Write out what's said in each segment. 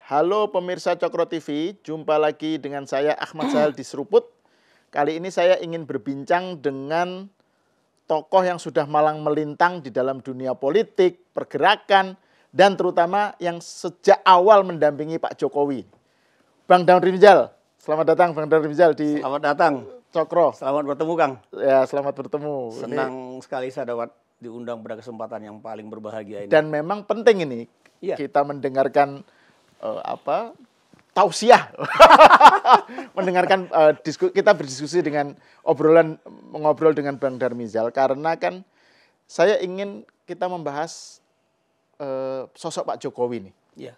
Halo pemirsa Cokro TV, jumpa lagi dengan saya Ahmad Sahel di Seruput. Kali ini saya ingin berbincang dengan tokoh yang sudah malang melintang di dalam dunia politik, pergerakan, dan terutama yang sejak awal mendampingi Pak Jokowi. Bang Damri Rizal, selamat datang Bang Damri Rizal di Selamat datang. Cokro. Selamat bertemu, Kang. Ya, selamat bertemu. Senang sekali saya dapat diundang pada kesempatan yang paling berbahagia ini. Dan memang penting ini kita mendengarkan tausiah, mendengarkan kita berdiskusi dengan ngobrol dengan Bang Damri Rizal karena kan saya ingin kita membahas sosok Pak Jokowi nih. Iya.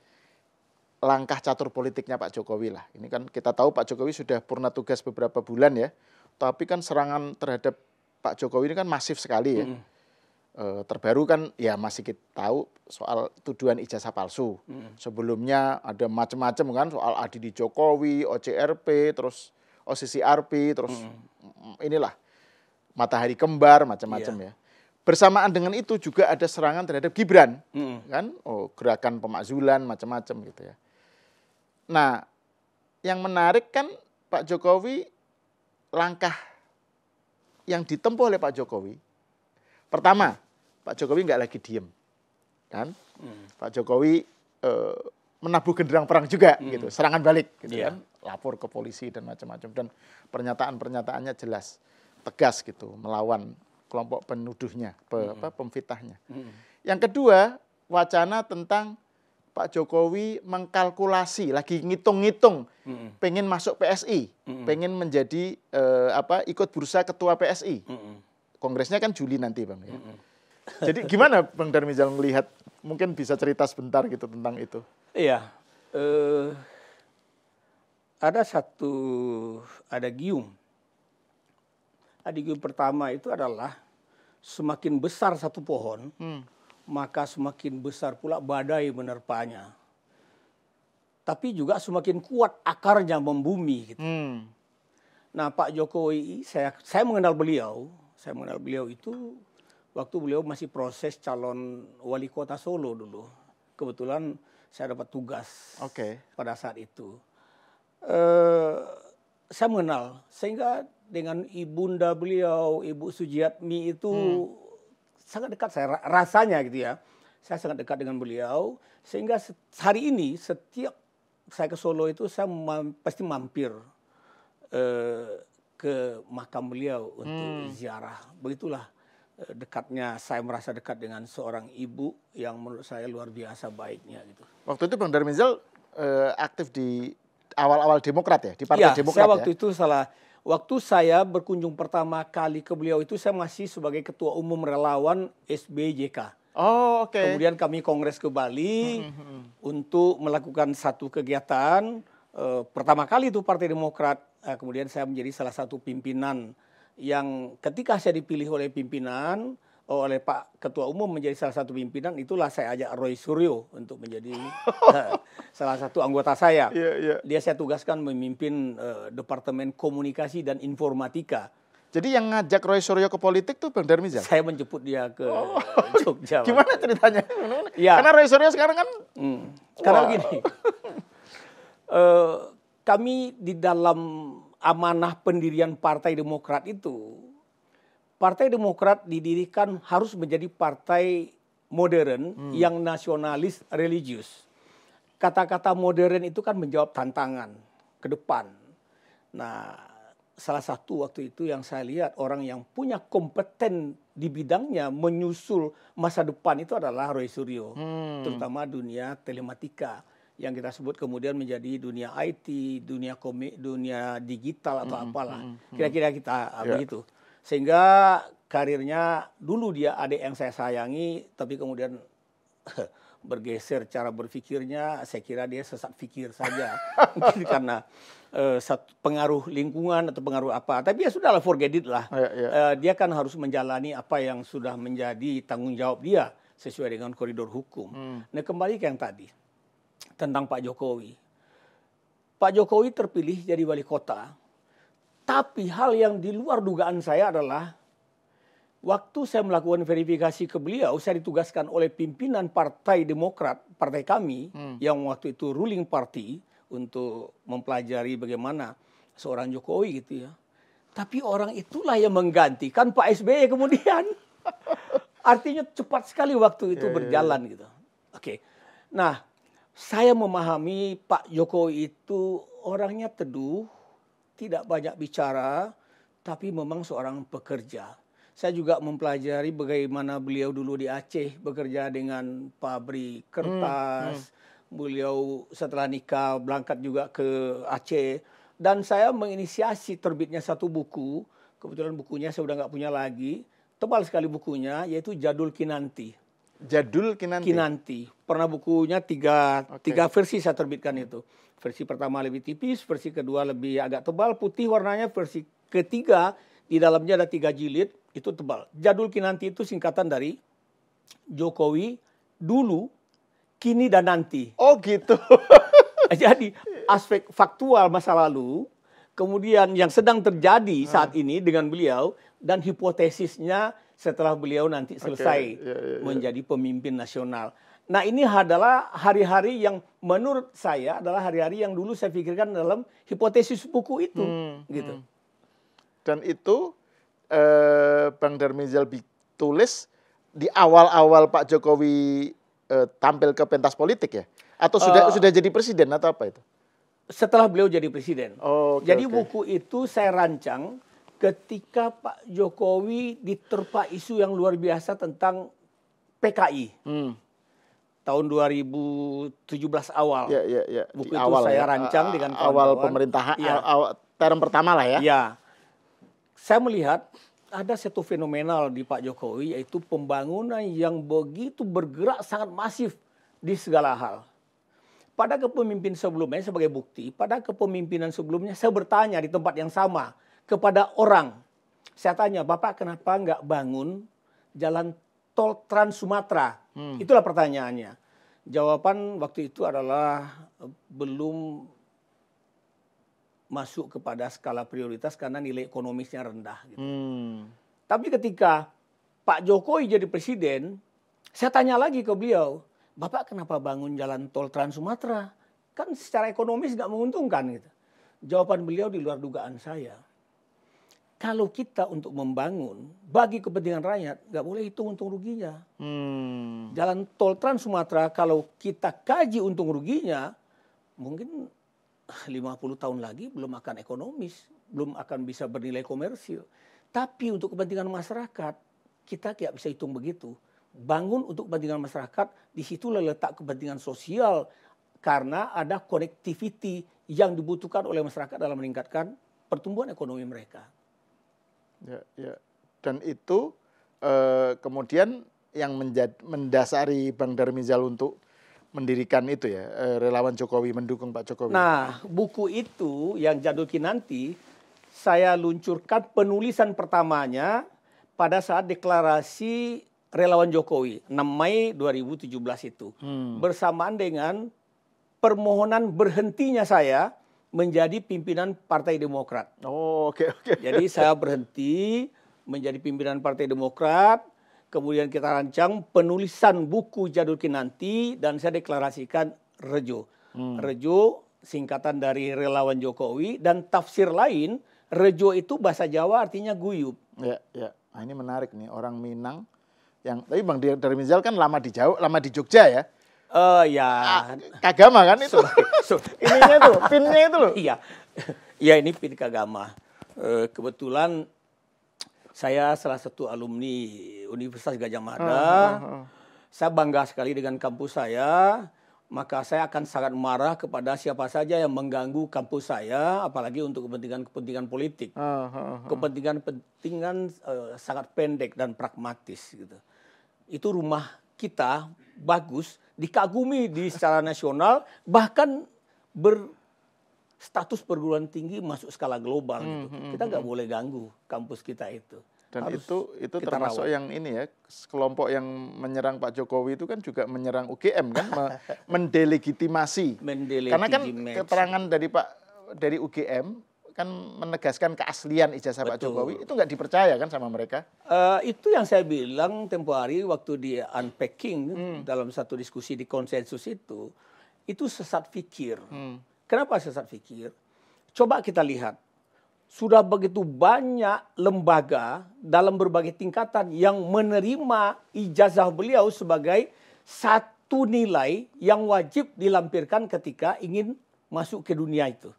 Langkah catur politiknya Pak Jokowi lah. Ini kan kita tahu Pak Jokowi sudah purna tugas beberapa bulan ya. Tapi kan serangan terhadap Pak Jokowi ini kan masif sekali ya. Terbaru kan ya masih kita tahu soal tuduhan ijazah palsu. Sebelumnya ada macam-macam kan soal Adidi Jokowi, OCRP, terus OCCRP, terus inilah Matahari Kembar, macam-macam ya. Bersamaan dengan itu juga ada serangan terhadap Gibran, kan? Gerakan pemakzulan, macam-macam gitu ya. Nah, yang menarik kan Pak Jokowi, langkah yang ditempuh oleh Pak Jokowi, pertama, Pak Jokowi nggak lagi diem, kan? Pak Jokowi menabuh genderang perang juga, gitu, serangan balik, gitu kan? Lapor ke polisi dan macam-macam, dan pernyataan-pernyataannya jelas, tegas gitu, melawan kelompok penuduhnya, pemfitnahnya. Yang kedua, wacana tentang Pak Jokowi mengkalkulasi, lagi ngitung-ngitung, pengen masuk PSI, pengen menjadi ikut bursa ketua PSI. Kongresnya kan Juli nanti, Bang. Ya. Jadi gimana Bang Damri Rizal melihat, mungkin bisa cerita sebentar gitu tentang itu? Iya, ada gium. Gium pertama itu adalah semakin besar satu pohon, maka semakin besar pula badai menerpanya. Tapi juga semakin kuat akarnya membumi. Gitu. Nah, Pak Jokowi, saya mengenal beliau. Saya mengenal beliau itu waktu beliau masih proses calon wali kota Solo dulu. Kebetulan saya dapat tugas pada saat itu. Saya mengenal, sehingga dengan ibunda beliau, Ibu Sujiatmi itu sangat dekat saya rasanya gitu ya. Saya sangat dekat dengan beliau, sehingga hari ini setiap saya ke Solo itu saya pasti mampir ke makam beliau untuk ziarah. Begitulah dekatnya, saya merasa dekat dengan seorang ibu yang menurut saya luar biasa baiknya gitu. Waktu itu Bang Damri Rizal aktif di awal-awal Demokrat ya, di Partai Demokrat saya waktu itu waktu saya berkunjung pertama kali ke beliau itu saya masih sebagai Ketua Umum Relawan SBJK. Kemudian kami kongres ke Bali untuk melakukan satu kegiatan. Pertama kali itu Partai Demokrat. Kemudian saya menjadi salah satu pimpinan yang ketika saya dipilih oleh pimpinan, oleh Pak Ketua Umum menjadi salah satu pimpinan, itulah saya ajak Roy Suryo untuk menjadi salah satu anggota saya. Dia saya tugaskan memimpin Departemen Komunikasi dan Informatika. Jadi yang ngajak Roy Suryo ke politik tuh Bang Damri Rizal? Saya menjemput dia ke Jogja. Gimana ceritanya? Karena Roy Suryo sekarang kan... Karena begini, kami di dalam amanah pendirian Partai Demokrat itu, Partai Demokrat didirikan harus menjadi partai modern yang nasionalis religius. Kata-kata modern itu kan menjawab tantangan ke depan. Nah, salah satu waktu itu yang saya lihat orang yang punya kompeten di bidangnya menyusul masa depan itu adalah Roy Suryo. Terutama dunia telematika yang kita sebut kemudian menjadi dunia IT, dunia digital atau apalah. Kira-kira kita begitu. Sehingga karirnya dulu dia adik yang saya sayangi, tapi kemudian bergeser cara berpikirnya, saya kira dia sesat pikir saja. Mungkin karena pengaruh lingkungan atau pengaruh apa. Tapi ya sudahlah, forget it lah. Dia kan harus menjalani apa yang sudah menjadi tanggung jawab dia sesuai dengan koridor hukum. Nah, kembali ke yang tadi tentang Pak Jokowi. Pak Jokowi terpilih jadi wali kota. Tapi hal yang di luar dugaan saya adalah Waktu saya melakukan verifikasi ke beliau, saya ditugaskan oleh pimpinan Partai Demokrat, partai kami, yang waktu itu ruling party, untuk mempelajari bagaimana seorang Jokowi gitu ya. Tapi orang itulah yang menggantikan Pak SBY kemudian. Artinya cepat sekali waktu itu berjalan gitu. Oke. Nah, saya memahami Pak Jokowi itu orangnya teduh, tidak banyak bicara, tapi memang seorang pekerja. Saya juga mempelajari bagaimana beliau dulu di Aceh bekerja dengan pabrik kertas. Beliau setelah nikah berangkat juga ke Aceh. Dan saya menginisiasi terbitnya satu buku. Kebetulan bukunya saya udah nggak punya lagi. Tebal sekali bukunya, yaitu Jadul Kinanti. Jadul Kinanti. Kinanti. Pernah bukunya tiga versi saya terbitkan itu. Versi pertama lebih tipis, versi kedua lebih agak tebal, putih warnanya, versi ketiga di dalamnya ada 3 jilid, itu tebal. Jadul Kinanti itu singkatan dari Jokowi, dulu, kini, dan nanti. Oh gitu. Jadi aspek faktual masa lalu, kemudian yang sedang terjadi saat ini dengan beliau, dan hipotesisnya setelah beliau nanti selesai menjadi pemimpin nasional. Nah, ini adalah hari-hari yang menurut saya adalah hari-hari yang dulu saya pikirkan dalam hipotesis buku itu, gitu. Dan itu Bang Darmizal tulis di awal-awal Pak Jokowi tampil ke pentas politik ya? Atau sudah jadi presiden atau apa itu? Setelah beliau jadi presiden. Jadi buku itu saya rancang ketika Pak Jokowi diterpa isu yang luar biasa tentang PKI. Tahun 2017 awal. Ya. Buku itu saya rancang dengan kawan-kawan. Awal pemerintahan, term pertama lah ya. Ya. Saya melihat ada satu fenomenal di Pak Jokowi, yaitu pembangunan yang begitu bergerak sangat masif di segala hal. Pada kepemimpinan sebelumnya, sebagai bukti, pada kepemimpinan sebelumnya saya bertanya di tempat yang sama kepada orang. Saya tanya, Bapak kenapa nggak bangun jalan tol Trans Sumatera? Itulah pertanyaannya. Jawaban waktu itu adalah belum masuk kepada skala prioritas karena nilai ekonomisnya rendah. Gitu. Tapi ketika Pak Jokowi jadi presiden, saya tanya lagi ke beliau, Bapak kenapa bangun jalan tol Trans Sumatera? Kan secara ekonomis nggak menguntungkan. Gitu. Jawaban beliau di luar dugaan saya. Kalau kita untuk membangun bagi kepentingan rakyat, nggak boleh hitung untung ruginya. Jalan tol Trans Sumatera kalau kita kaji untung ruginya, mungkin 50 tahun lagi belum akan ekonomis, belum akan bisa bernilai komersil. Tapi untuk kepentingan masyarakat, kita tidak bisa hitung begitu. Bangun untuk kepentingan masyarakat, disitulah letak kepentingan sosial. Karena ada connectivity yang dibutuhkan oleh masyarakat dalam meningkatkan pertumbuhan ekonomi mereka. Ya. Dan itu kemudian yang mendasari Bang Darmizal untuk mendirikan itu ya, relawan Jokowi, mendukung Pak Jokowi. Nah, buku itu yang Jadul Kinanti, saya luncurkan penulisan pertamanya pada saat deklarasi relawan Jokowi, 6 Mei 2017 itu. Bersamaan dengan permohonan berhentinya saya menjadi pimpinan Partai Demokrat. Oke. Jadi saya berhenti menjadi pimpinan Partai Demokrat. Kemudian kita rancang penulisan buku Jadul Kinanti dan saya deklarasikan Rejo. Rejo singkatan dari relawan Jokowi dan tafsir lain, Rejo itu bahasa Jawa artinya guyub. Ya. Nah, ini menarik nih, orang Minang yang tapi Bang Darmizal kan lama di Jogja ya. Kagama kan itu. Ininya tuh, pinnya itu loh. Iya. Iya, ini pin Kagama. Kebetulan saya salah satu alumni Universitas Gadjah Mada. Saya bangga sekali dengan kampus saya. Maka saya akan sangat marah kepada siapa saja yang mengganggu kampus saya, apalagi untuk kepentingan politik. Kepentingan sangat pendek dan pragmatis. Gitu. Itu rumah kita bagus, dikagumi secara nasional, bahkan berstatus perguruan tinggi masuk skala global. Gitu. Kita nggak boleh ganggu kampus kita itu. Dan itu termasuk rawat. Yang ini ya, kelompok yang menyerang Pak Jokowi itu kan juga menyerang UGM kan, mendelegitimasi. Karena kan keterangan dari UGM kan menegaskan keaslian ijazah Pak Betul. Jokowi, itu nggak dipercaya kan sama mereka? Itu yang saya bilang tempo hari waktu di unpacking dalam satu diskusi di konsensus itu sesat pikir. Kenapa sesat pikir? Coba kita lihat, sudah begitu banyak lembaga dalam berbagai tingkatan yang menerima ijazah beliau sebagai satu nilai yang wajib dilampirkan ketika ingin masuk ke dunia itu.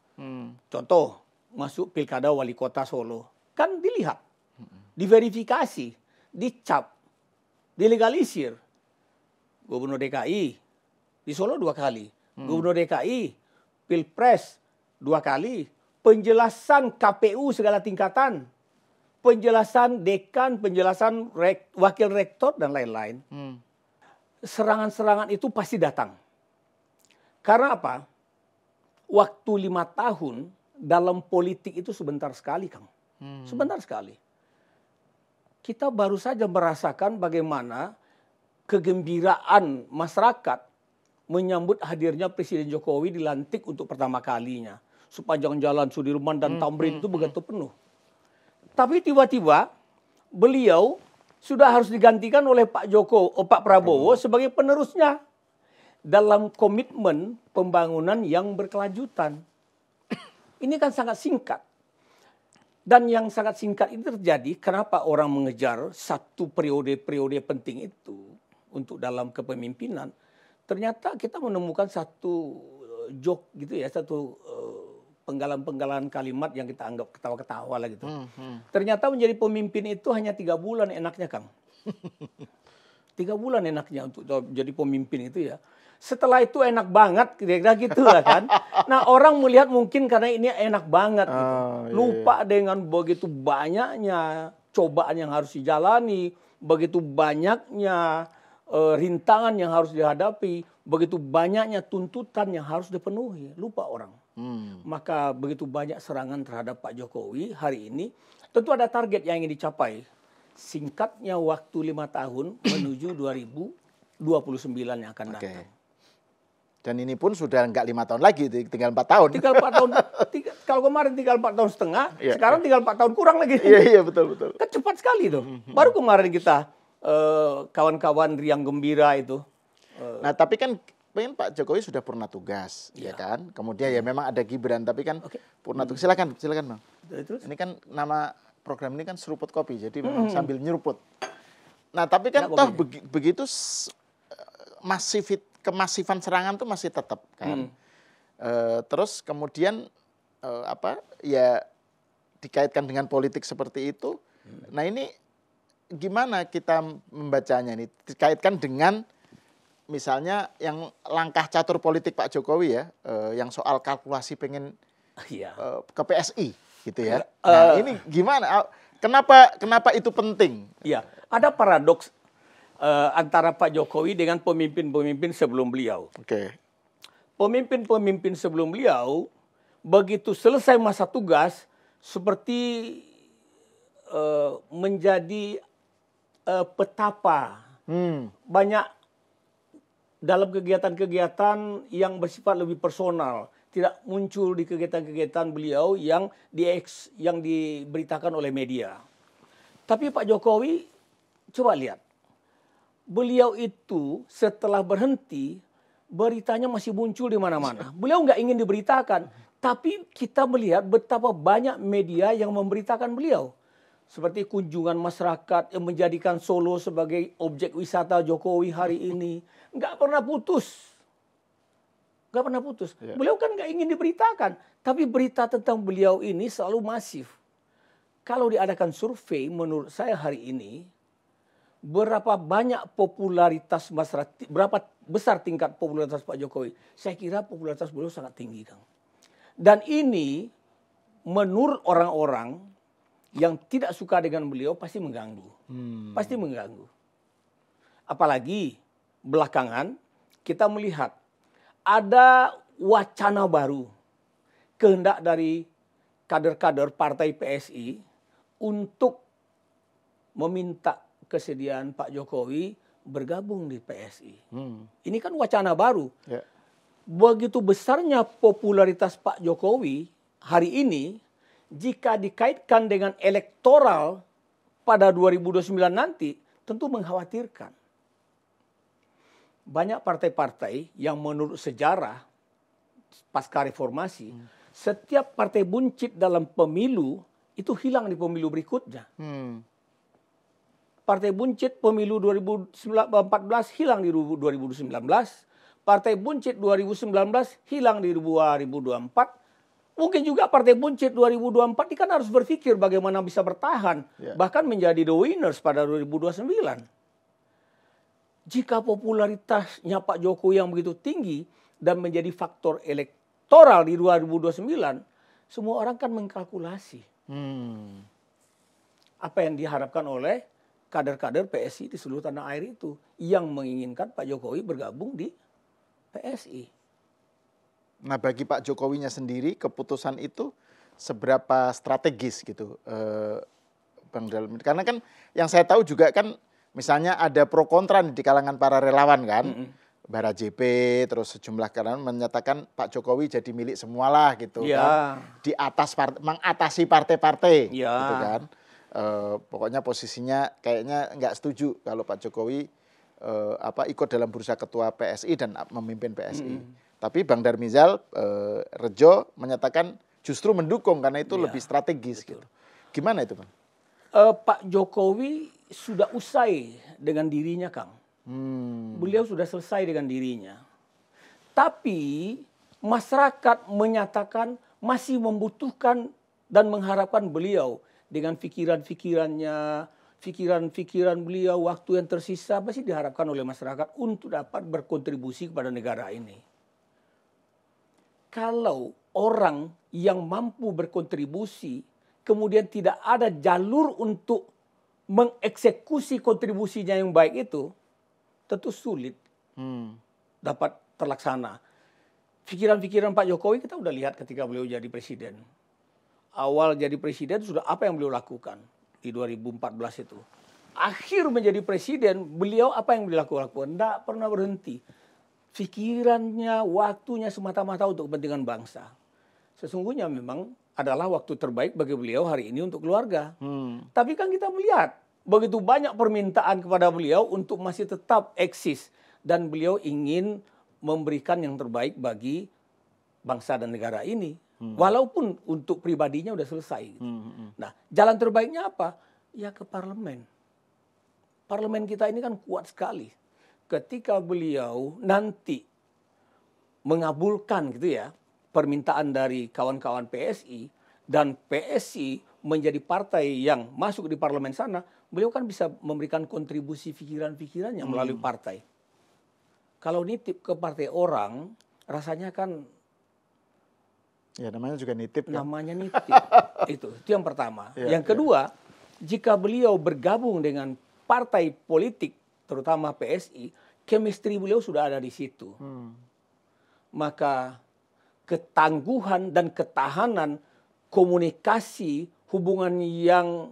Contoh, masuk pilkada wali kota Solo. Kan dilihat, diverifikasi, dicap, dilegalisir. Gubernur DKI di Solo 2 kali. Gubernur DKI, Pilpres 2 kali. Penjelasan KPU segala tingkatan. Penjelasan dekan, penjelasan wakil rektor, dan lain-lain. Serangan-serangan itu pasti datang. Karena apa? Waktu 5 tahun dalam politik itu sebentar sekali, Kang. Sebentar sekali. Kita baru saja merasakan bagaimana kegembiraan masyarakat menyambut hadirnya Presiden Jokowi dilantik untuk pertama kalinya. Sepanjang jalan Sudirman dan Tamrin itu begitu penuh. Tapi tiba-tiba beliau sudah harus digantikan oleh Pak Prabowo sebagai penerusnya dalam komitmen pembangunan yang berkelanjutan. Ini kan sangat singkat. Dan yang sangat singkat itu terjadi kenapa orang mengejar satu periode-periode penting itu untuk dalam kepemimpinan. Ternyata kita menemukan satu joke gitu ya, satu penggalan-penggalan kalimat yang kita anggap ketawa-ketawa lah gitu. Ternyata menjadi pemimpin itu hanya 3 bulan enaknya, Kang. 3 bulan enaknya untuk jadi pemimpin itu ya. Setelah itu enak banget, kira-kira gitu lah kan. Nah, orang melihat mungkin karena ini enak banget gitu. Lupa dengan begitu banyaknya cobaan yang harus dijalani, begitu banyaknya rintangan yang harus dihadapi, begitu banyaknya tuntutan yang harus dipenuhi. Lupa orang. Maka begitu banyak serangan terhadap Pak Jokowi hari ini, tentu ada target yang ingin dicapai. Singkatnya waktu 5 tahun menuju 2029 yang akan datang. Dan ini pun sudah nggak 5 tahun lagi, tinggal 4 tahun. Tinggal 4 tahun. Kalau kemarin tinggal 4 tahun setengah, sekarang tinggal 4 tahun kurang lagi. Iya, betul. Kan cepat sekali tuh. Baru kemarin kita kawan-kawan riang gembira itu. Nah, tapi kan Pak Jokowi sudah purna tugas, ya kan? Kemudian ya memang ada Gibran, tapi kan purna tugas. Silakan Bang. Terus? Ini kan nama program ini kan seruput kopi, jadi memang sambil nyeruput. Nah, tapi kan toh begitu kemasifan serangan tuh masih tetap kan. Terus kemudian ya dikaitkan dengan politik seperti itu. Nah, ini gimana kita membacanya ini? Dikaitkan dengan misalnya yang langkah catur politik Pak Jokowi ya, yang soal kalkulasi pengen ke PSI gitu ya. Nah, ini gimana? Kenapa itu penting? Iya, ada paradoks antara Pak Jokowi dengan pemimpin-pemimpin sebelum beliau. Pemimpin-pemimpin sebelum beliau begitu selesai masa tugas seperti menjadi petapa. Banyak dalam kegiatan-kegiatan yang bersifat lebih personal, tidak muncul di kegiatan-kegiatan beliau yang diberitakan oleh media. Tapi Pak Jokowi, coba lihat, beliau itu setelah berhenti, beritanya masih muncul di mana-mana. Beliau nggak ingin diberitakan, tapi kita melihat betapa banyak media yang memberitakan beliau. Seperti kunjungan masyarakat yang menjadikan Solo sebagai objek wisata Jokowi hari ini. Nggak pernah putus. Nggak pernah putus. Beliau kan nggak ingin diberitakan. Tapi berita tentang beliau ini selalu masif. Kalau diadakan survei, menurut saya hari ini, berapa banyak popularitas masyarakat, berapa besar tingkat popularitas Pak Jokowi? Saya kira popularitas beliau sangat tinggi, Kang. Dan ini menurut orang-orang yang tidak suka dengan beliau pasti mengganggu. Pasti mengganggu. Apalagi belakangan kita melihat ada wacana baru. Kehendak dari kader-kader partai PSI untuk meminta kesediaan Pak Jokowi bergabung di PSI. Ini kan wacana baru. Begitu besarnya popularitas Pak Jokowi hari ini, jika dikaitkan dengan elektoral pada 2029 nanti, tentu mengkhawatirkan. Banyak partai-partai yang menurut sejarah pasca reformasi, setiap partai buncit dalam pemilu itu hilang di pemilu berikutnya. Partai buncit pemilu 2014 hilang di 2019. Partai buncit 2019 hilang di 2024. Mungkin juga partai buncit 2024 ini kan harus berpikir bagaimana bisa bertahan. Bahkan menjadi the winners pada 2029. Jika popularitasnya Pak Jokowi yang begitu tinggi dan menjadi faktor elektoral di 2029, semua orang kan mengkalkulasi. Apa yang diharapkan oleh kader-kader PSI di seluruh tanah air itu yang menginginkan Pak Jokowi bergabung di PSI. Nah, bagi Pak Jokowinya sendiri keputusan itu seberapa strategis gitu, Bang Dalem? Karena kan yang saya tahu juga kan misalnya ada pro kontra di kalangan para relawan kan, Bara JP, terus sejumlah kalangan menyatakan Pak Jokowi jadi milik semualah gitu kan, di atas mengatasi partai-partai, gitu kan. Pokoknya posisinya kayaknya nggak setuju kalau Pak Jokowi ikut dalam bursa ketua PSI dan memimpin PSI. Tapi Bang Darmizal Rejo menyatakan justru mendukung karena itu lebih strategis. Gitu. Gimana itu, Bang? Pak Jokowi sudah usai dengan dirinya, Kang. Beliau sudah selesai dengan dirinya. Tapi masyarakat menyatakan masih membutuhkan dan mengharapkan beliau dengan pikiran-pikirannya, pikiran-pikiran beliau, waktu yang tersisa masih diharapkan oleh masyarakat untuk dapat berkontribusi kepada negara ini. Kalau orang yang mampu berkontribusi kemudian tidak ada jalur untuk mengeksekusi kontribusinya yang baik itu, tentu sulit dapat terlaksana. Pikiran-pikiran Pak Jokowi kita udah lihat ketika beliau jadi presiden. Awal jadi presiden sudah apa yang beliau lakukan di 2014 itu. Akhir menjadi presiden, beliau apa yang beliau lakukan? Tidak pernah berhenti. Pikirannya, waktunya semata-mata untuk kepentingan bangsa. Sesungguhnya memang adalah waktu terbaik bagi beliau hari ini untuk keluarga. Tapi kan kita melihat begitu banyak permintaan kepada beliau untuk masih tetap eksis. Dan beliau ingin memberikan yang terbaik bagi bangsa dan negara ini. Walaupun untuk pribadinya udah selesai. Nah, jalan terbaiknya apa? Ya ke parlemen. Parlemen kita ini kan kuat sekali. Ketika beliau nanti mengabulkan gitu ya permintaan dari kawan-kawan PSI dan PSI menjadi partai yang masuk di parlemen sana, beliau kan bisa memberikan kontribusi pikiran-pikirannya melalui partai. Kalau nitip ke partai orang, rasanya kan ya namanya juga nitip. Namanya nitip. Itu yang pertama. Yang kedua, jika beliau bergabung dengan partai politik, terutama PSI, chemistry beliau sudah ada di situ. Maka ketangguhan dan ketahanan komunikasi hubungan yang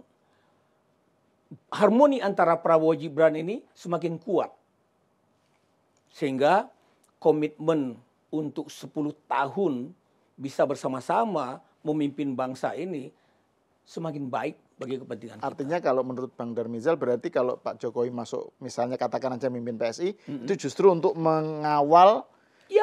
harmoni antara Prabowo Gibran ini semakin kuat. Sehingga komitmen untuk 10 tahun bisa bersama-sama memimpin bangsa ini semakin baik bagi kepentingan kita. Artinya kalau menurut Bang Darmizal berarti kalau Pak Jokowi masuk misalnya katakan aja memimpin PSI itu justru untuk mengawal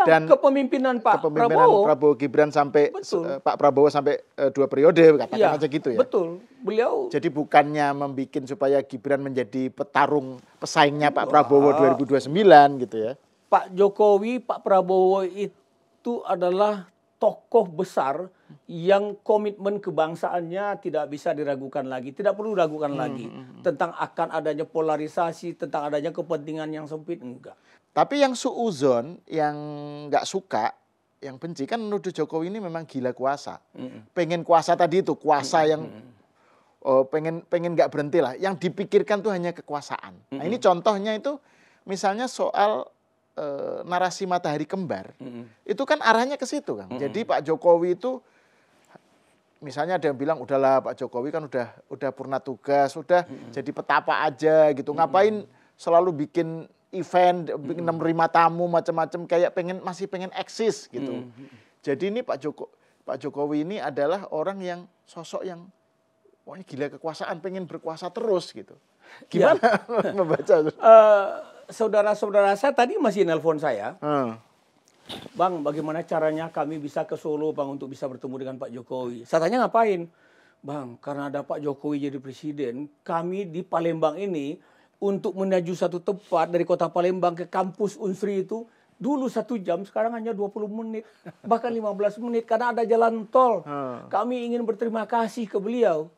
dan kepemimpinan Prabowo Gibran sampai Pak Prabowo sampai 2 periode katakan aja gitu ya. Betul. Beliau jadi bukannya membuat supaya Gibran menjadi pesaingnya Pak Prabowo 2029 gitu ya. Pak Jokowi, Pak Prabowo itu adalah tokoh besar yang komitmen kebangsaannya tidak bisa diragukan lagi, tidak perlu diragukan lagi tentang akan adanya polarisasi, tentang adanya kepentingan yang sempit, enggak. Tapi yang suuzon, yang nggak suka, yang benci kan menuduh Jokowi ini memang gila kuasa, pengen kuasa tadi itu kuasa yang pengen nggak berhenti lah, yang dipikirkan tuh hanya kekuasaan. Nah ini contohnya itu misalnya soal narasi matahari kembar, itu kan arahnya ke situ kan. Jadi Pak Jokowi itu, misalnya ada yang bilang udahlah Pak Jokowi kan udah purna tugas, udah jadi petapa aja gitu. Ngapain selalu bikin event, bikin menerima tamu macam-macam, kayak masih pengen eksis gitu. Jadi ini Pak Jokowi ini adalah orang yang sosok yang pokoknya gila kekuasaan, pengen berkuasa terus gitu. Gimana membaca? Saudara-saudara saya tadi masih nelpon saya. Bang, bagaimana caranya kami bisa ke Solo, Bang, untuk bisa bertemu dengan Pak Jokowi? Saya tanya ngapain? Bang, karena ada Pak Jokowi jadi presiden, kami di Palembang ini untuk menuju satu tempat dari kota Palembang ke kampus Unsri itu dulu 1 jam, sekarang hanya 20 menit, bahkan 15 menit karena ada jalan tol. Kami ingin berterima kasih ke beliau.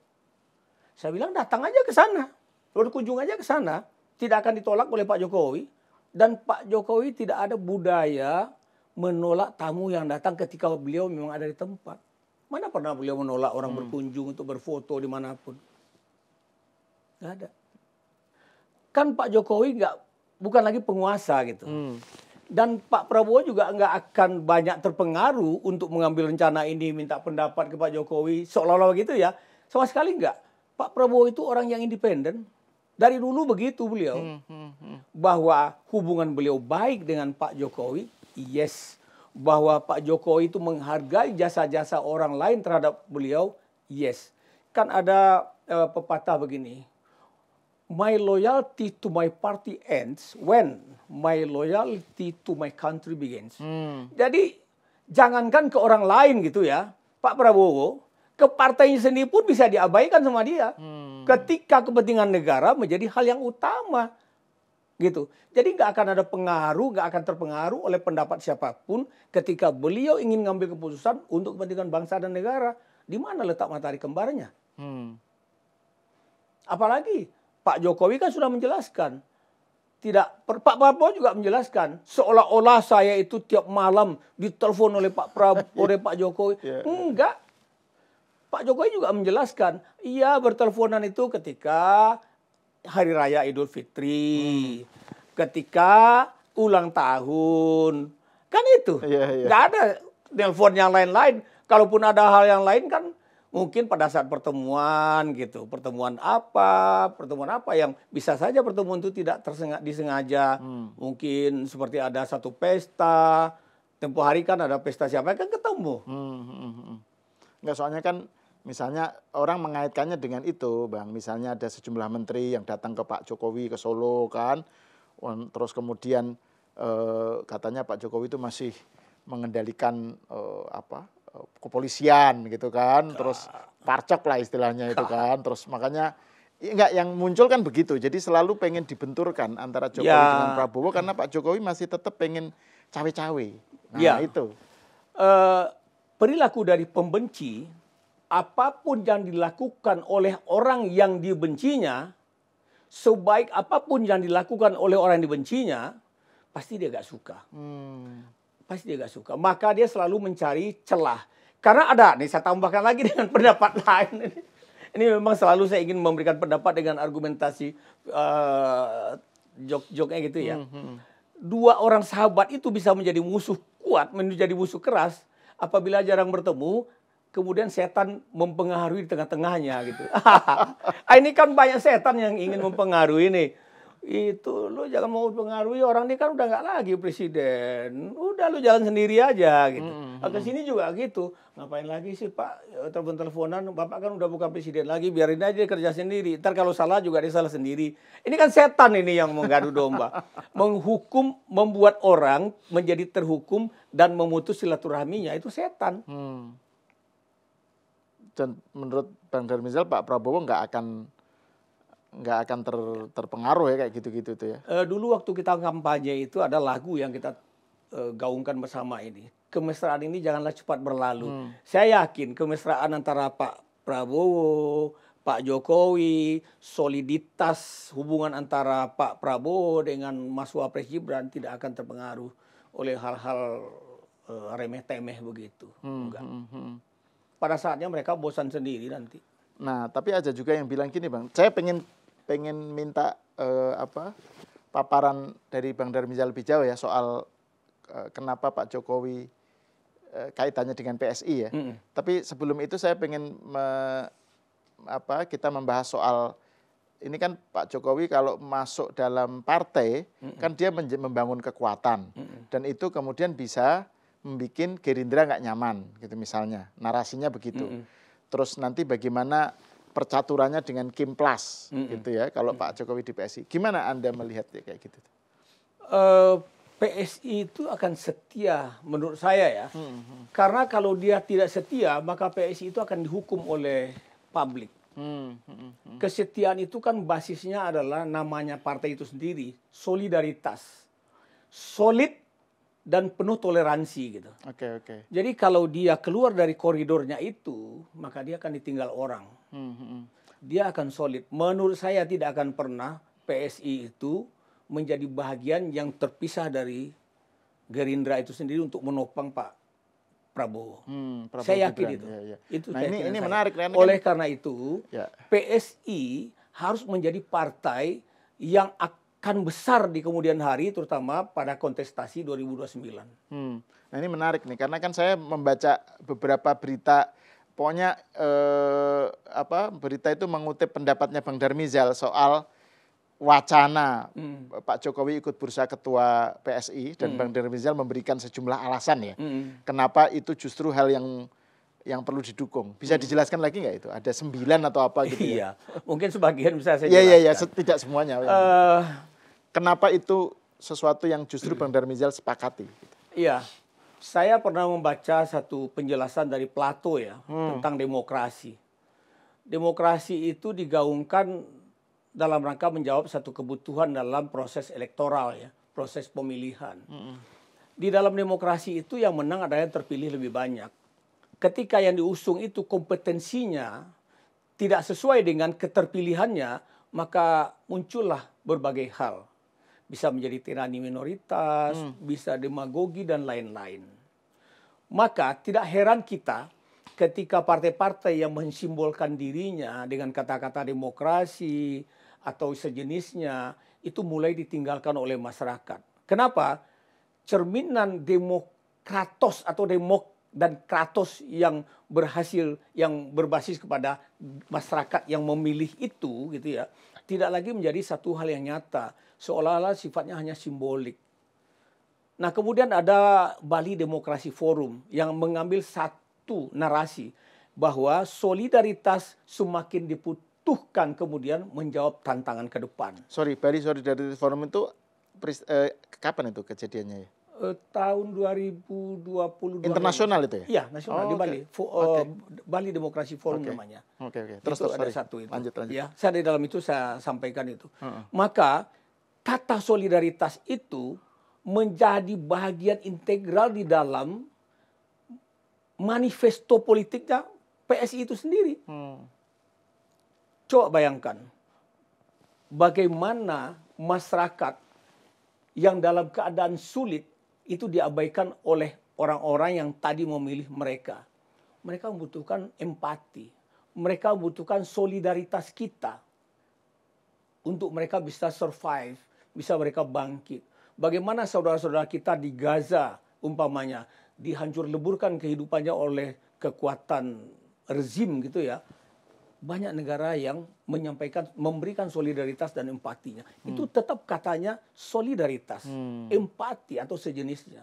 Saya bilang datang aja ke sana, berkunjung aja ke sana, tidak akan ditolak oleh Pak Jokowi. Dan Pak Jokowi tidak ada budaya menolak tamu yang datang ketika beliau memang ada di tempat. Mana pernah beliau menolak orang berkunjung untuk berfoto dimanapun? Nggak ada. Kan Pak Jokowi bukan lagi penguasa gitu. Dan Pak Prabowo juga nggak akan banyak terpengaruh untuk mengambil rencana ini, minta pendapat ke Pak Jokowi, seolah-olah begitu ya. Sama sekali nggak. Pak Prabowo itu orang yang independen. Dari dulu begitu beliau. Bahwa hubungan beliau baik dengan Pak Jokowi, yes. Bahwa Pak Jokowi itu menghargai jasa-jasa orang lain terhadap beliau, yes. Kan ada pepatah begini. My loyalty to my party ends when my loyalty to my country begins. Jadi jangankan ke orang lain gitu ya, Pak Prabowo, ke partainya sendiri pun bisa diabaikan sama dia. Ketika kepentingan negara menjadi hal yang utama. Gitu. Jadi nggak akan ada pengaruh, nggak akan terpengaruh oleh pendapat siapapun ketika beliau ingin ngambil keputusan untuk kepentingan bangsa dan negara. Di mana letak matahari kembarnya? Apalagi Pak Jokowi kan sudah menjelaskan. Pak Prabowo juga menjelaskan. Seolah-olah saya itu tiap malam ditelepon oleh oleh Pak Jokowi. Enggak. Pak Jokowi juga menjelaskan. Ia berteleponan itu ketika Hari Raya Idul Fitri, ketika ulang tahun, kan itu. Nggak ada telepon yang lain-lain. Kalaupun ada hal yang lain kan mungkin pada saat pertemuan gitu. Pertemuan apa yang bisa saja pertemuan itu tidak disengaja. Mungkin seperti ada satu pesta, tempo hari kan ada pesta siapa kan ketemu. Nggak, soalnya kan misalnya orang mengaitkannya dengan itu, Bang. Misalnya ada sejumlah menteri yang datang ke Pak Jokowi ke Solo kan. Terus kemudian katanya Pak Jokowi itu masih mengendalikan kepolisian gitu kan. Terus parcok lah istilahnya itu kan. Terus makanya enggak, yang muncul kan begitu. Jadi selalu pengen dibenturkan antara Jokowi dengan Prabowo karena Pak Jokowi masih tetap pengen cawe-cawe. Nah, itu. Perilaku dari pembenci, apapun yang dilakukan oleh orang yang dibencinya, sebaik apapun yang dilakukan oleh orang yang dibencinya, pasti dia gak suka. Pasti dia gak suka. Maka dia selalu mencari celah. Karena ada, nih saya tambahkan lagi dengan pendapat lain. Ini memang selalu saya ingin memberikan pendapat dengan argumentasi jok-joknya gitu ya. Dua orang sahabat itu bisa menjadi musuh kuat, menjadi musuh keras, apabila jarang bertemu, kemudian setan mempengaruhi di tengah-tengahnya gitu. Ini kan banyak setan yang ingin mempengaruhi nih. Itu lu jangan mau mempengaruhi, orang ini kan udah nggak lagi presiden. Udah lu jalan sendiri aja gitu. Ke sini juga gitu. Ngapain lagi sih Pak telepon-teleponan, Bapak kan udah bukan presiden lagi, biarin aja dia kerja sendiri. Ntar kalau salah juga dia salah sendiri. Ini kan setan ini yang mengadu domba. Menghukum, membuat orang menjadi terhukum dan memutus silaturahminya, itu setan. Dan menurut Bang Darmizal, Pak Prabowo nggak akan terpengaruh ya kayak gitu-gitu tuh ya. Dulu waktu kita kampanye itu ada lagu yang kita gaungkan bersama ini. Kemesraan ini janganlah cepat berlalu. Saya yakin kemesraan antara Pak Prabowo, Pak Jokowi, soliditas hubungan antara Pak Prabowo dengan Mas Wapres Gibran tidak akan terpengaruh oleh hal-hal remeh-temeh begitu. Enggak. Pada saatnya mereka bosan sendiri nanti. Nah, tapi ada juga yang bilang gini, Bang. Saya pengen minta paparan dari Bang Darmizal lebih jauh ya soal kenapa Pak Jokowi kaitannya dengan PSI ya. Tapi sebelum itu saya pengen kita membahas soal ini kan Pak Jokowi kalau masuk dalam partai kan dia membangun kekuatan dan itu kemudian bisa membuat Gerindra nggak nyaman gitu misalnya, narasinya begitu. Terus nanti bagaimana percaturannya dengan Kim Plus gitu ya kalau Pak Jokowi di PSI. Gimana Anda melihatnya kayak gitu? PSI itu akan setia menurut saya ya. Karena kalau dia tidak setia, maka PSI itu akan dihukum oleh publik. Kesetiaan itu kan basisnya adalah namanya partai itu sendiri, solidaritas. Solid dan penuh toleransi gitu. Oke. Jadi kalau dia keluar dari koridornya itu, maka dia akan ditinggal orang. Dia akan solid. Menurut saya tidak akan pernah PSI itu menjadi bahagian yang terpisah dari Gerindra itu sendiri untuk menopang Pak Prabowo. Saya yakin itu. Ya. Itu nah ini saya. menarik. Oleh karena itu, ya. PSI harus menjadi partai yang akan besar di kemudian hari, terutama pada kontestasi 2029. Nah ini menarik nih, karena kan saya membaca beberapa berita, pokoknya berita itu mengutip pendapatnya Bang Darmizal soal wacana Pak Jokowi ikut bursa ketua PSI dan Bang Darmizal memberikan sejumlah alasan ya, kenapa itu justru hal yang perlu didukung. Bisa dijelaskan lagi nggak itu? Ada 9 atau apa gitu ya? Iya, mungkin sebagian bisa saya jelaskan. Iya, tidak semuanya. Kenapa itu sesuatu yang justru Bang Darmizal sepakati? Iya, saya pernah membaca satu penjelasan dari Plato ya tentang demokrasi. Demokrasi itu digaungkan dalam rangka menjawab satu kebutuhan dalam proses elektoral ya, proses pemilihan. Di dalam demokrasi itu yang menang adalah yang terpilih lebih banyak. Ketika yang diusung itu kompetensinya tidak sesuai dengan keterpilihannya, maka muncullah berbagai hal. Bisa menjadi tirani minoritas, bisa demagogi dan lain-lain. Maka tidak heran kita ketika partai-partai yang mensimbolkan dirinya dengan kata-kata demokrasi atau sejenisnya itu mulai ditinggalkan oleh masyarakat. Kenapa? Cerminan demokratos atau dan kratos yang berhasil, yang berbasis kepada masyarakat yang memilih itu gitu ya, tidak lagi menjadi satu hal yang nyata, seolah-olah sifatnya hanya simbolik. Nah, kemudian ada Bali Demokrasi Forum yang mengambil satu narasi bahwa solidaritas semakin dibutuhkan kemudian menjawab tantangan ke depan. Bali Solidarity Forum itu kapan itu kejadiannya ya? Tahun 2022. Internasional itu ya? Iya, nasional di Bali. Bali Demokrasi Forum namanya. Terus ada satu itu. Lanjut. Ya, saya di dalam itu saya sampaikan itu. Maka kata solidaritas itu menjadi bagian integral di dalam manifesto politiknya PSI itu sendiri. Coba bayangkan bagaimana masyarakat yang dalam keadaan sulit itu diabaikan oleh orang-orang yang tadi memilih mereka. Mereka membutuhkan empati. Mereka membutuhkan solidaritas kita untuk mereka bisa survive, bisa mereka bangkit. Bagaimana saudara-saudara kita di Gaza umpamanya dihancur leburkan kehidupannya oleh kekuatan rezim gitu ya. Banyak negara yang memberikan solidaritas dan empatinya. Itu tetap katanya solidaritas, empati atau sejenisnya.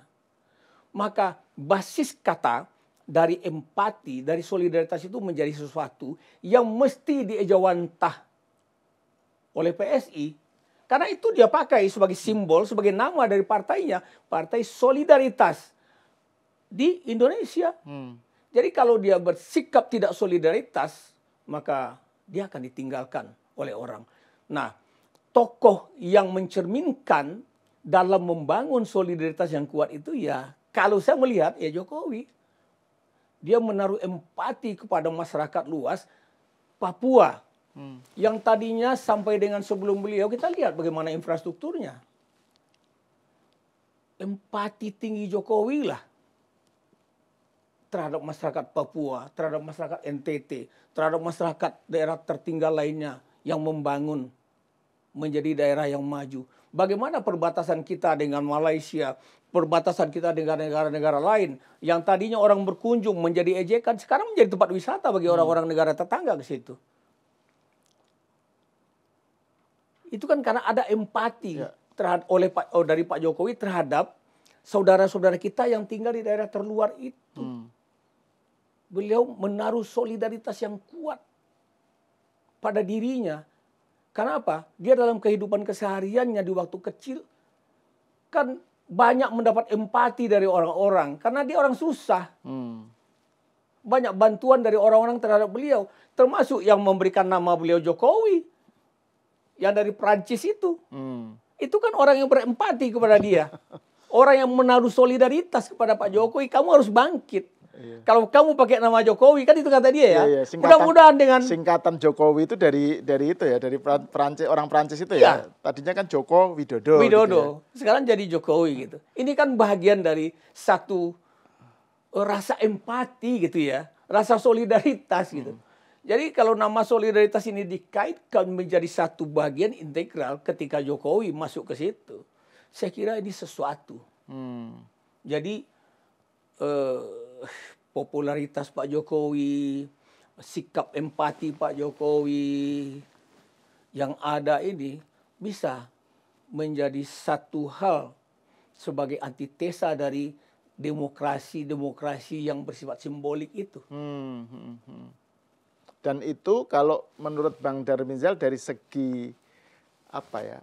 Maka basis kata dari empati, dari solidaritas itu menjadi sesuatu yang mesti diejawantah oleh PSI. Karena itu dia pakai sebagai simbol, sebagai nama dari partainya, Partai Solidaritas di Indonesia. Jadi kalau dia bersikap tidak solidaritas, maka dia akan ditinggalkan oleh orang. Nah, tokoh yang mencerminkan dalam membangun solidaritas yang kuat itu ya, kalau saya melihat ya Jokowi. Dia menaruh empati kepada masyarakat luas Papua. Yang tadinya sampai dengan sebelum beliau, kita lihat bagaimana infrastrukturnya. Empati tinggi Jokowi lah terhadap masyarakat Papua, terhadap masyarakat NTT, terhadap masyarakat daerah tertinggal lainnya yang membangun menjadi daerah yang maju. Bagaimana perbatasan kita dengan Malaysia, perbatasan kita dengan negara-negara lain yang tadinya orang berkunjung menjadi ejekan, sekarang menjadi tempat wisata bagi orang-orang negara tetangga ke situ. Itu kan karena ada empati dari Pak Jokowi terhadap saudara-saudara kita yang tinggal di daerah terluar itu. beliau menaruh solidaritas yang kuat pada dirinya. Karena apa? Dia dalam kehidupan kesehariannya di waktu kecil kan banyak mendapat empati dari orang-orang karena dia orang susah. Banyak bantuan dari orang-orang terhadap beliau, termasuk yang memberikan nama beliau Jokowi yang dari Prancis itu. Itu kan orang yang berempati kepada dia. Orang yang menaruh solidaritas kepada Pak Jokowi, kamu harus bangkit. Kalau kamu pakai nama Jokowi, kan itu kata dia ya. Mudah-mudahan dengan singkatan Jokowi itu dari itu ya, dari Prancis, orang Prancis itu ya. Tadinya kan Joko Widodo. Widodo. Gitu ya. Sekarang jadi Jokowi gitu. Ini kan bagian dari satu rasa empati gitu ya, rasa solidaritas gitu. Jadi kalau nama solidaritas ini dikaitkan menjadi satu bagian integral ketika Jokowi masuk ke situ, saya kira ini sesuatu. Jadi popularitas Pak Jokowi, sikap empati Pak Jokowi yang ada ini bisa menjadi satu hal sebagai antitesa dari demokrasi yang bersifat simbolik itu. Dan itu kalau menurut Bang Darmizal dari segi apa ya,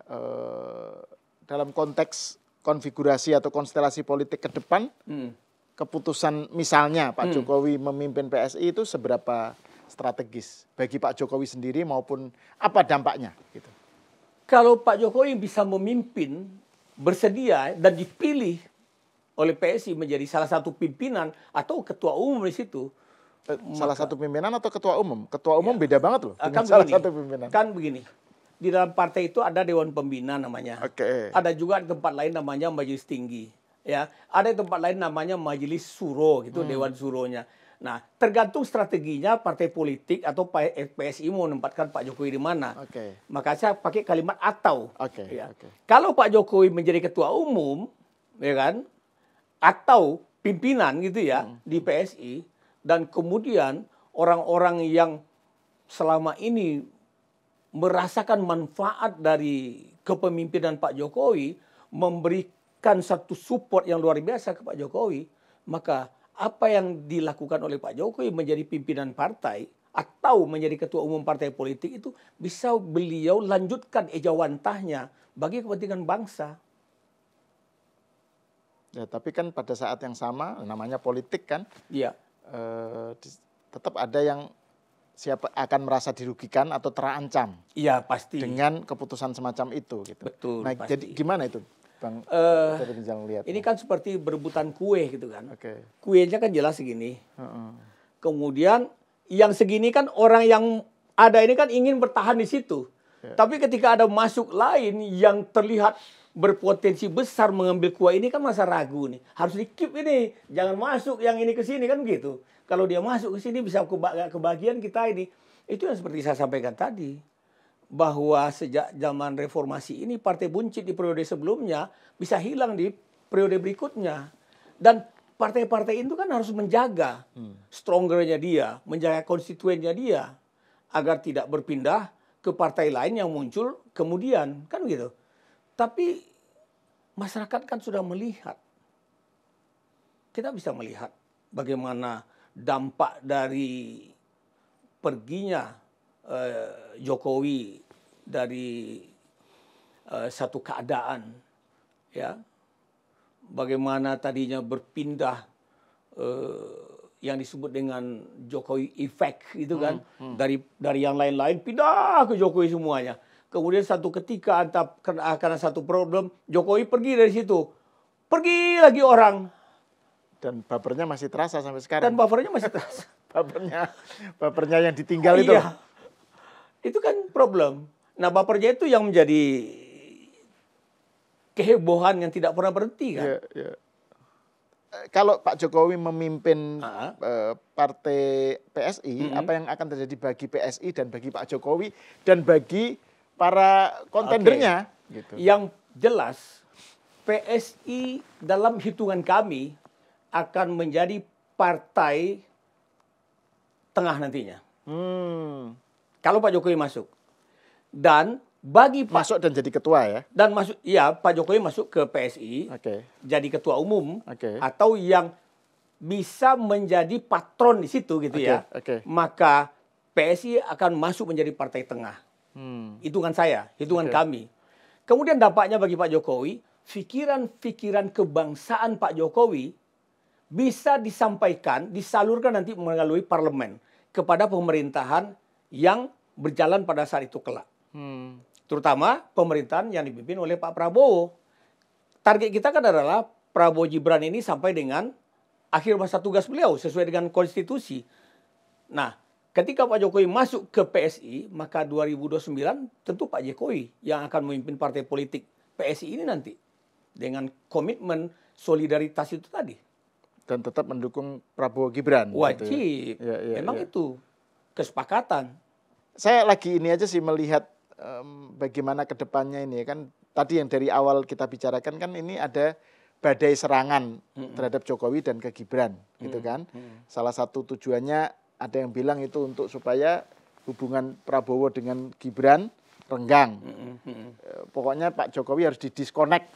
dalam konteks konfigurasi atau konstelasi politik ke depan, keputusan misalnya Pak Jokowi memimpin PSI itu seberapa strategis bagi Pak Jokowi sendiri maupun apa dampaknya gitu. Kalau Pak Jokowi bisa memimpin, bersedia dan dipilih oleh PSI menjadi salah satu pimpinan atau ketua umum di situ. Salah satu pimpinan atau ketua umum? Ketua umum beda banget loh dengan kan salah begini, satu pimpinan. Kan begini, di dalam partai itu ada Dewan Pembina namanya. Ada juga di tempat lain namanya Majelis Tinggi. Ya, ada di tempat lain namanya Majelis Suro gitu, Dewan Suronya. Nah, tergantung strateginya partai politik atau PSI mau menempatkan Pak Jokowi di mana. Maka saya pakai kalimat atau. Kalau Pak Jokowi menjadi ketua umum, ya kan, atau pimpinan gitu ya di PSI, dan kemudian orang-orang yang selama ini merasakan manfaat dari kepemimpinan Pak Jokowi memberikan satu support yang luar biasa ke Pak Jokowi, maka apa yang dilakukan oleh Pak Jokowi menjadi pimpinan partai atau menjadi ketua umum partai politik itu bisa beliau lanjutkan ejawantahnya bagi kepentingan bangsa. Ya, tapi kan pada saat yang sama namanya politik kan. Iya. Tetap ada yang siapa akan merasa dirugikan atau terancam. Iya, pasti. Dengan keputusan semacam itu gitu. Betul. Nah, pasti. Jadi gimana itu, Bang? Lihat. Ini kan seperti berebutan kue gitu kan. Kuenya kan jelas segini. Kemudian yang segini kan orang yang ada ini kan ingin bertahan di situ. Tapi ketika ada masuk lain yang terlihat berpotensi besar mengambil kue ini kan masa ragu nih. Harus di-keep ini. Jangan masuk yang ini ke sini kan gitu. Kalau dia masuk ke sini bisa kebagian kita ini. Itu yang seperti saya sampaikan tadi. Bahwa sejak zaman reformasi ini partai buncit di periode sebelumnya bisa hilang di periode berikutnya. Dan partai-partai itu kan harus menjaga strongernya dia, menjaga konstituennya dia. Agar tidak berpindah ke partai lain yang muncul kemudian. Kan gitu. Tapi masyarakat kan sudah melihat. Kita bisa melihat bagaimana dampak dari perginya Jokowi dari satu keadaan. Ya. Bagaimana tadinya berpindah yang disebut dengan Jokowi effect itu kan. Dari yang lain-lain pindah ke Jokowi semuanya. Kemudian satu ketika karena satu problem, Jokowi pergi dari situ. Pergi lagi orang. Dan bapernya masih terasa sampai sekarang. Dan bapernya masih terasa. bapernya yang ditinggal itu. Iya. Itu kan problem. Nah, bapernya itu yang menjadi kehebohan yang tidak pernah berhenti kan. Iya. Kalau Pak Jokowi memimpin partai PSI, apa yang akan terjadi bagi PSI dan bagi Pak Jokowi dan bagi para kontendernya gitu. Yang jelas PSI dalam hitungan kami akan menjadi partai tengah nantinya. Kalau Pak Jokowi masuk. Dan bagi masuk dan jadi ketua ya. Dan masuk Pak Jokowi masuk ke PSI. Jadi ketua umum atau yang bisa menjadi patron di situ gitu ya, maka PSI akan masuk menjadi partai tengah. Hitungan saya, hitungan kami. Kemudian dampaknya bagi Pak Jokowi, pikiran-pikiran kebangsaan Pak Jokowi bisa disampaikan, disalurkan nanti melalui parlemen kepada pemerintahan yang berjalan pada saat itu kelak. Terutama pemerintahan yang dipimpin oleh Pak Prabowo. Target kita kan adalah Prabowo Gibran ini sampai dengan akhir masa tugas beliau sesuai dengan konstitusi. Nah, ketika Pak Jokowi masuk ke PSI, maka 2029 tentu Pak Jokowi yang akan memimpin partai politik PSI ini nanti. Dengan komitmen solidaritas itu tadi. Dan tetap mendukung Prabowo Gibran. Wajib. Gitu ya. Memang itu kesepakatan. Saya lagi ini aja sih melihat bagaimana ke depannya ini. Kan tadi yang dari awal kita bicarakan kan ini ada badai serangan terhadap Jokowi dan ke Gibran. Gitu kan. Salah satu tujuannya ada yang bilang itu untuk supaya hubungan Prabowo dengan Gibran renggang. Pokoknya Pak Jokowi harus didisconnect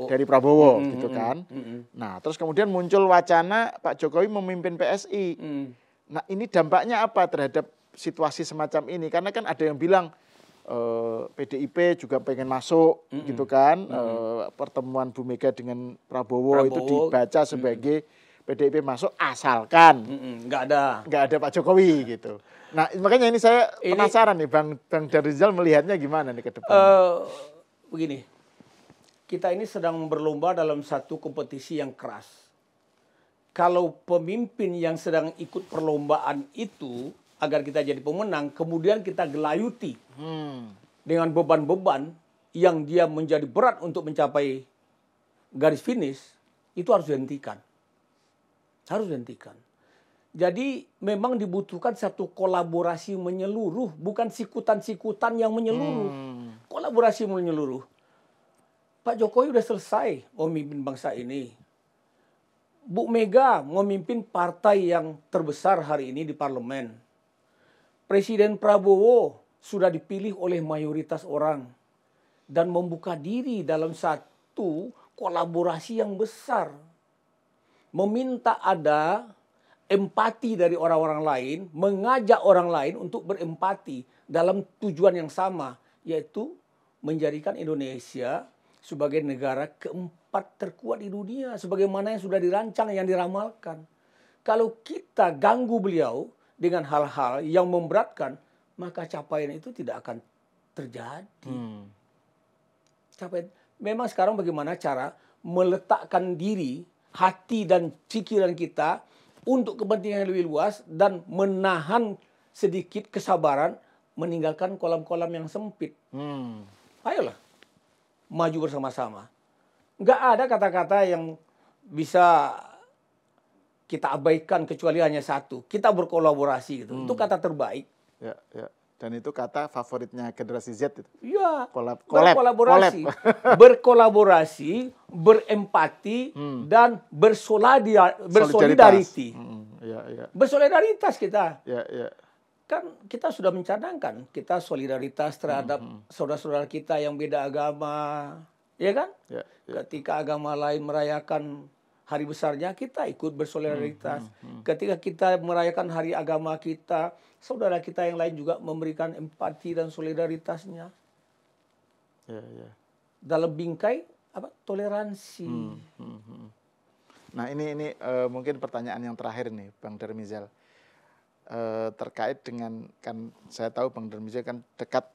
dari Prabowo gitu kan. Nah, terus kemudian muncul wacana Pak Jokowi memimpin PSI. Nah, ini dampaknya apa terhadap situasi semacam ini? Karena kan ada yang bilang PDIP juga pengen masuk gitu kan. Pertemuan Bu Mega dengan Prabowo itu dibaca sebagai PDIP masuk asalkan nggak ada Pak Jokowi gitu. Nah, makanya ini saya penasaran nih Bang Darizal melihatnya gimana nih ke depan. Begini, kita ini sedang berlomba dalam satu kompetisi yang keras. Kalau pemimpin yang sedang ikut perlombaan itu agar kita jadi pemenang, kemudian kita gelayuti dengan beban-beban yang dia menjadi berat untuk mencapai garis finish, itu harus dihentikan. Harus dihentikan. Jadi memang dibutuhkan satu kolaborasi menyeluruh, bukan sikutan-sikutan yang menyeluruh. Kolaborasi menyeluruh. Pak Jokowi sudah selesai memimpin bangsa ini. Bu Mega memimpin partai yang terbesar hari ini di parlemen. Presiden Prabowo sudah dipilih oleh mayoritas orang dan membuka diri dalam satu kolaborasi yang besar. Meminta ada empati dari orang-orang lain, mengajak orang lain untuk berempati dalam tujuan yang sama, yaitu menjadikan Indonesia sebagai negara keempat terkuat di dunia, sebagaimana yang sudah dirancang, yang diramalkan. Kalau kita ganggu beliau dengan hal-hal yang memberatkan, maka capaian itu tidak akan terjadi. Memang sekarang bagaimana cara meletakkan diri, hati dan pikiran kita untuk kepentingan yang lebih luas dan menahan sedikit kesabaran meninggalkan kolam-kolam yang sempit. Ayolah, maju bersama-sama. Nggak ada kata-kata yang bisa kita abaikan kecuali hanya satu. Kita berkolaborasi gitu. Itu kata terbaik. Ya. Dan itu kata favoritnya generasi Z itu. Iya. Berkolaborasi. Berkolaborasi, berempati, dan bersolidaritas. Bersolidaritas kita. Kan kita sudah mencadangkan. Kita solidaritas terhadap saudara-saudara kita yang beda agama. Ya kan? Ketika agama lain merayakan hari besarnya, kita ikut bersolidaritas. Ketika kita merayakan hari agama kita, saudara kita yang lain juga memberikan empati dan solidaritasnya. Dalam bingkai toleransi. Nah, ini mungkin pertanyaan yang terakhir nih, Bang Darmizal. Terkait dengan, kan saya tahu Bang Darmizal kan dekat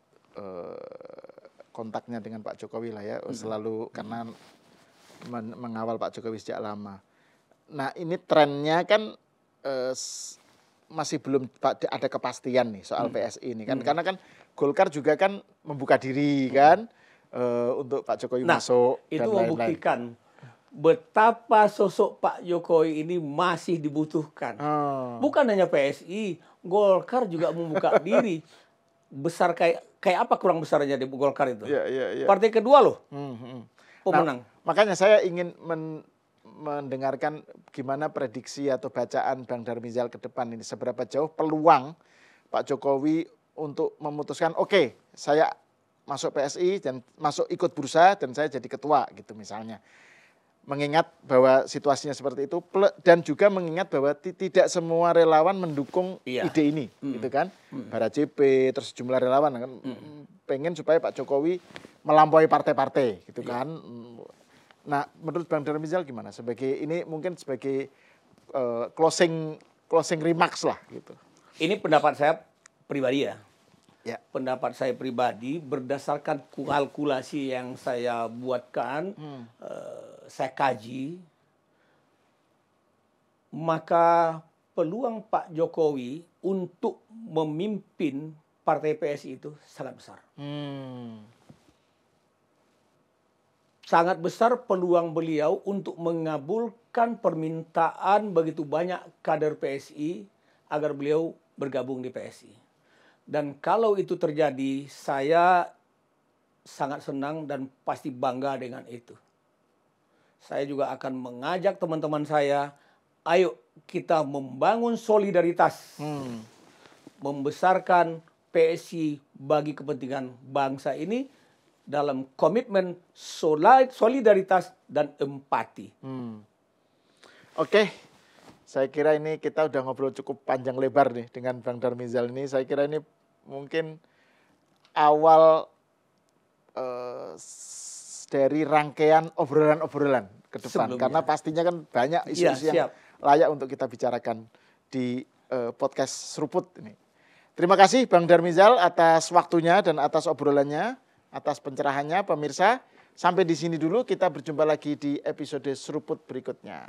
kontaknya dengan Pak Jokowi lah ya, selalu karena mengawal Pak Jokowi sejak lama. Nah, ini trennya kan masih belum ada kepastian nih soal PSI ini kan, karena kan Golkar juga kan membuka diri kan untuk Pak Jokowi masuk dan lain-lain. Itu membuktikan betapa sosok Pak Jokowi ini masih dibutuhkan. Bukan hanya PSI, Golkar juga membuka diri. Besar kayak apa kurang besarnya di Golkar itu? Partai kedua loh. Pemenang. Nah, makanya saya ingin mendengarkan gimana prediksi atau bacaan Bang Darmizal ke depan ini. Seberapa jauh peluang Pak Jokowi untuk memutuskan, oke, saya masuk PSI dan masuk ikut bursa dan saya jadi ketua gitu misalnya. mengingat bahwa situasinya seperti itu dan juga mengingat bahwa tidak semua relawan mendukung ide ini, gitu kan? Bara JP terus sejumlah relawan kan pengen supaya Pak Jokowi melampaui partai-partai, gitu kan? Nah, menurut Bang Darmizal gimana? Ini mungkin sebagai closing remarks lah, gitu. Ini pendapat saya pribadi ya. Ya. Pendapat saya pribadi berdasarkan kalkulasi yang saya buatkan, saya kaji, maka peluang Pak Jokowi untuk memimpin partai PSI itu sangat besar. Sangat besar peluang beliau untuk mengabulkan permintaan begitu banyak kader PSI agar beliau bergabung di PSI. Dan kalau itu terjadi, saya sangat senang dan pasti bangga dengan itu. Saya juga akan mengajak teman-teman saya, ayo kita membangun solidaritas, membesarkan PSI bagi kepentingan bangsa ini dalam komitmen solidaritas dan empati. Oke, saya kira ini kita udah ngobrol cukup panjang lebar nih dengan Bang Darmizal ini. Saya kira ini mungkin awal dari rangkaian obrolan-obrolan ke depan. Sebelumnya. Karena pastinya kan banyak isu-isu yang layak untuk kita bicarakan di podcast Seruput ini. Terima kasih Bang Darmizal atas waktunya dan atas obrolannya, atas pencerahannya. Pemirsa, sampai di sini dulu, kita berjumpa lagi di episode Seruput berikutnya.